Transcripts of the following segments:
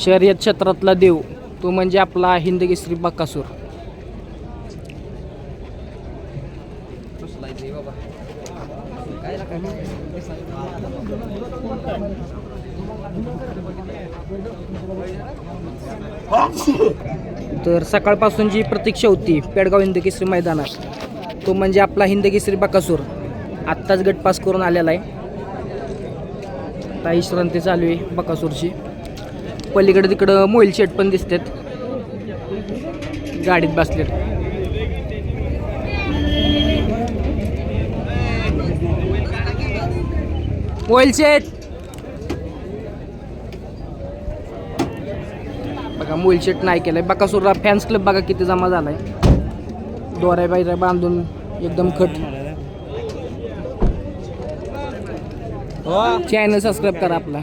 शर्यत क्षेत्रातला देव तो म्हणजे आपला हिंदकेसरी बकासूर. तर सकाळपासून जी प्रतीक्षा होती पेडगाव हिंदकेसरी मैदानात तो म्हणजे आपला हिंदकेसरी बकासूर आत्ताच गट पास करून आलेला आहे. आता विश्रांती चालू आहे बकासूरची. पलीकडे तिकडं मोईल शेट पण दिसतात गाडीत बसलेत. मोईल शेट बघा, मोईल शेट नाही केलंय. बकासूरला फॅन्स क्लब बघा किती जमा झालाय. दोऱ्या बाहेर बांधून एकदम खट. चॅनल सबस्क्राईब करा आपला.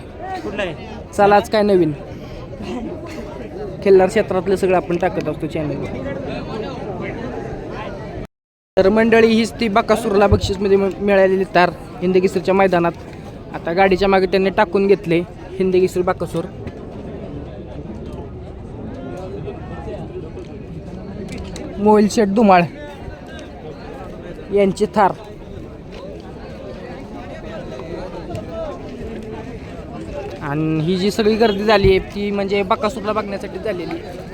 चला आज काय नवीन खिल्लार क्षेत्रातलं सगळं आपण टाकत असतो चॅनलवर. तर मंडळी हीच ती बकासूरला बक्षीसमध्ये मिळालेली तार हिंदकेसरीच्या मैदानात. आता गाडीच्या मागे त्यांनी टाकून घेतले हिंदकेसरी बकासूर. मोईल शेट धुमाळ यांची थार. आणि ही जी सगळी गर्दी झाली आहे ती म्हणजे बकासूरला बघण्यासाठी झालेली आहे.